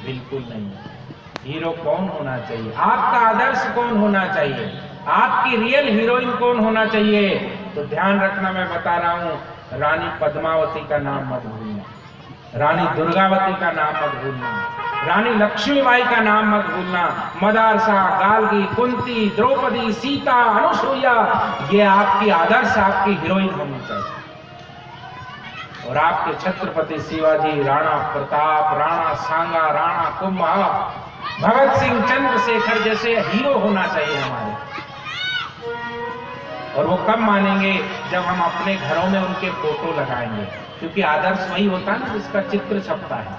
बिल्कुल नहीं। हीरो कौन होना चाहिए? आपका आदर्श कौन होना चाहिए? आपकी रियल हीरोइन कौन होना चाहिए? तो ध्यान रखना, मैं बता रहा हूं, रानी पद्मावती का नाम मत भूलना, रानी दुर्गावती का नाम मत भूलना, रानी लक्ष्मीबाई का नाम मत भूलना। मदारसा, गाल्गी, कुंती, द्रौपदी, सीता, अनुसुईया, ये आपकी आदर्श, आपकी हीरोइन होनी चाहिए। और आपके छत्रपति शिवाजी, राणा प्रताप, राणा सांगा, राणा कुंभा, भगत सिंह, चंद्रशेखर जैसे हीरो होना चाहिए हमारे। और वो कब मानेंगे? जब हम अपने घरों में उनके फोटो लगाएंगे, क्योंकि आदर्श वही होता है ना जिसका चित्र छपता है।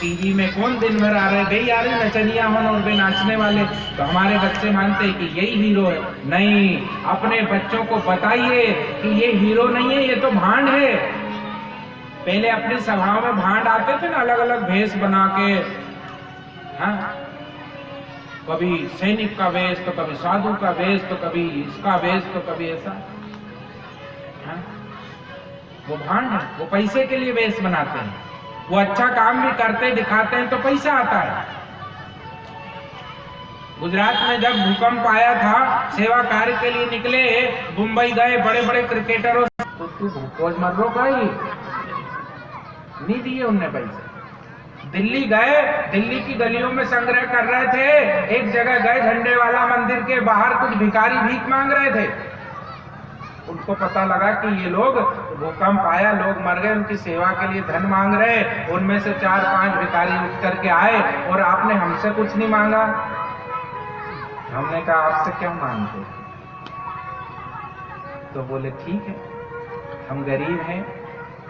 टीवी में कौन दिन भर आ रहे, गई आ रही नचनिया मन और वे नाचने वाले, तो हमारे बच्चे मानते हैं कि यही हीरो है। नहीं, अपने बच्चों को बताइए कि ये हीरो नहीं है, ये तो भांड है। पहले अपनी सभाओं में भांड आते थे ना, अलग अलग भेष बना के, हाँ, कभी सैनिक का वेश, तो कभी साधु का वेश, तो कभी इसका वेश, तो कभी ऐसा। हाँ? वो भांड है, वो पैसे के लिए वेश बनाते हैं। वो अच्छा काम भी करते दिखाते हैं तो पैसा आता है। गुजरात में जब भूकंप आया था, सेवा कार्य के लिए निकले, मुंबई गए, बड़े बड़े क्रिकेटरों, तो तू भूखोज मर रो भाई, नहीं दिए उनने पैसे। दिल्ली गए, दिल्ली की गलियों में संग्रह कर रहे थे। एक जगह गए, झंडे वाला मंदिर के बाहर कुछ भिखारी भीख मांग रहे थे। उनको पता लगा कि ये लोग, भूकंप आया, लोग मर गए, उनकी सेवा के लिए धन मांग रहे। उनमें से 4-5 भिखारी उठ करके आए, और आपने हमसे कुछ नहीं मांगा। हमने कहा आपसे क्या मांगते? तो बोले ठीक है, हम गरीब हैं,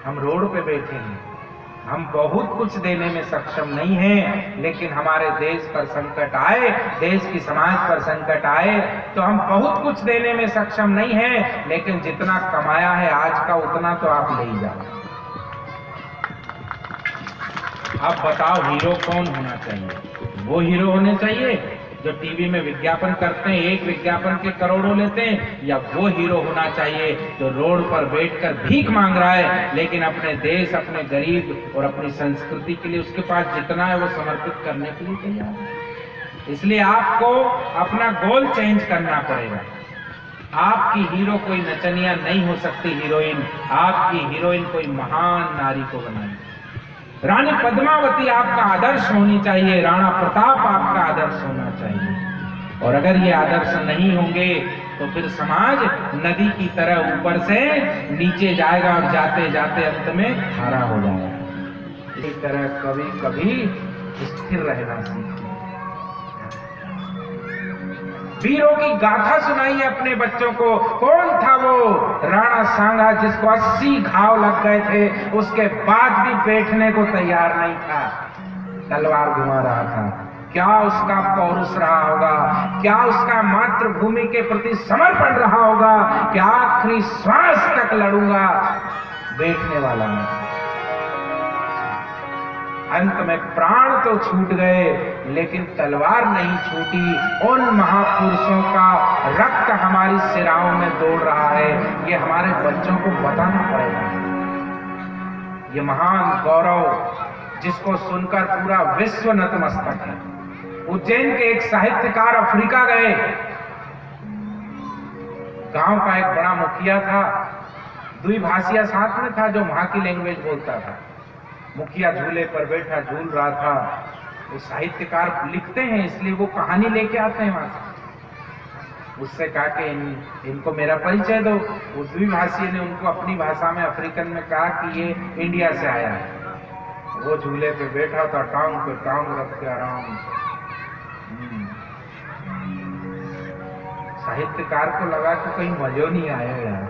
हम रोड पे बैठे हैं, हम बहुत कुछ देने में सक्षम नहीं हैं, लेकिन हमारे देश पर संकट आए, देश की समाज पर संकट आए, तो हम बहुत कुछ देने में सक्षम नहीं हैं, लेकिन जितना कमाया है आज का, उतना तो आप ले ही जाओ। अब बताओ हीरो कौन होना चाहिए? वो हीरो होने चाहिए जो टीवी में विज्ञापन करते हैं, एक विज्ञापन के करोड़ों लेते हैं, या वो हीरो होना चाहिए जो रोड पर बैठकर भीख मांग रहा है, लेकिन अपने देश, अपने गरीब और अपनी संस्कृति के लिए उसके पास जितना है वो समर्पित करने के लिए तैयार है। इसलिए आपको अपना गोल चेंज करना पड़ेगा। आपकी हीरो कोई नचनिया नहीं हो सकती हीरोइन, आपकी हीरोइन कोई महान नारी को बनाएगी। रानी पद्मावती आपका आदर्श होनी चाहिए, राणा प्रताप आपका आदर्श होना चाहिए। और अगर ये आदर्श नहीं होंगे तो फिर समाज नदी की तरह ऊपर से नीचे जाएगा, और जाते जाते अंत में खारा हो जाएगा। इस तरह कभी कभी स्थिर रहना सीखिए। वीरों की गाथा सुनाइए अपने बच्चों को। कौन था वो राणा सांगा जिसको 80 घाव लग गए थे, उसके बाद भी बैठने को तैयार नहीं था, तलवार घुमा रहा था। क्या उसका पौरुष रहा होगा, क्या उसका मातृभूमि के प्रति समर्पण रहा होगा, क्या आखिरी श्वास तक लड़ूंगा, बैठने वाला नहीं। अंत में प्राण तो छूट गए, लेकिन तलवार नहीं छूटी। उन महापुरुषों का रक्त हमारी सिराओं में दौड़ रहा है, ये हमारे बच्चों को बताना पड़ेगा। ये महान गौरव जिसको सुनकर पूरा विश्व नतमस्तक है। उज्जैन के एक साहित्यकार अफ्रीका गए, गांव का एक बड़ा मुखिया था, द्विभाषिया साथ में था जो वहां की लैंग्वेज बोलता था। मुखिया झूले पर बैठा झूल रहा था। वो साहित्यकार लिखते हैं, इसलिए वो कहानी लेके आते हैं वहां से। उससे कहा कि इनको मेरा परिचय दो। वो द्विभाषी ने उनको अपनी भाषा में अफ्रीकन में कहा कि ये इंडिया से आया है। वो झूले पे बैठा था, टांग पे टांग रख के आराम। साहित्यकार को लगा कि कहीं मजो नहीं आया यार,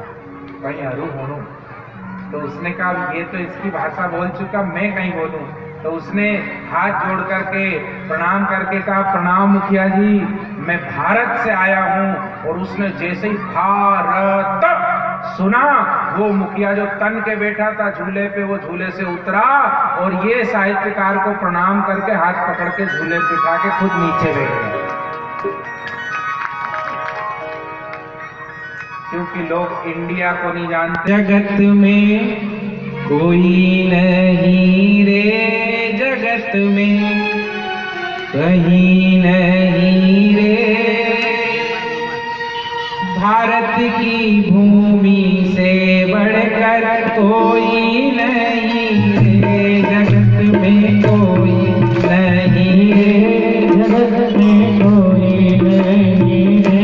कहीं हरू होनू। तो उसने कहा ये तो इसकी भाषा बोल चुका, मैं कहीं बोलूं। तो उसने हाथ जोड़ करके प्रणाम करके कहा, प्रणाम मुखिया जी, मैं भारत से आया हूं। और उसने जैसे ही भारत सुना, वो मुखिया जो तन के बैठा था झूले पे, वो झूले से उतरा और ये साहित्यकार को प्रणाम करके हाथ पकड़ के झूले पे उठा के खुद नीचे बैठ गए। क्योंकि लोग इंडिया को नहीं जानते। जगत में कोई नहीं रे जगत में कहीं नहीं रे। भारत की भूमि से बढ़कर कोई नहीं रे, जगत में कोई नहीं रे, जगत में कोई नहीं रे।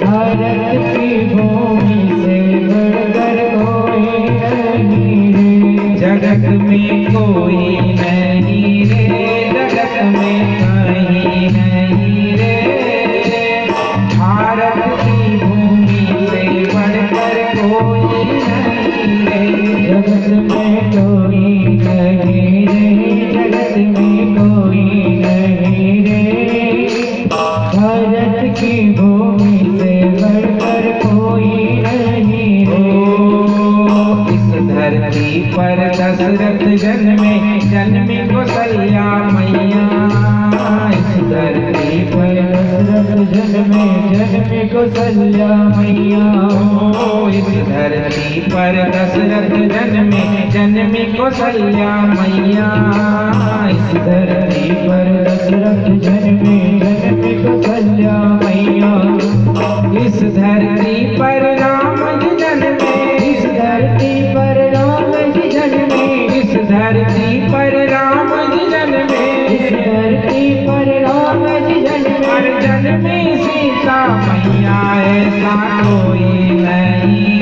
भारत की भूमि से बढ़कर कोई नहीं रे, जगत में कोई नहीं रे, जगत में कहीं नहीं रे। भारत की भूमि से बढ़कर कोई नहीं रे, जगत में कोई नहीं रे, जगत में कोई नहीं रे। भारत की भूमि से बढ़कर कोई नहीं रे। इस धरती पर दशरथ जन्मे, जन्मी कौशल्या मैया। इस धरती पर दशरथ जन्मे, जन्मे कौशल्या मैया। इस धरती पर दशरथ जन्मे, जन्मी कौशल्या मैया। इस धरती पर दशरथ जन्मे, जन्मे कौशल्या मैया। इस धरती पर राम जी जन्मे, इस धरती पर राम जी जन्मे, इस धरती पर राम जी जन्मे, इस धरती पर राम जी जन्मे। पर जन्मी सीता मैया, ऐसा कोई नहीं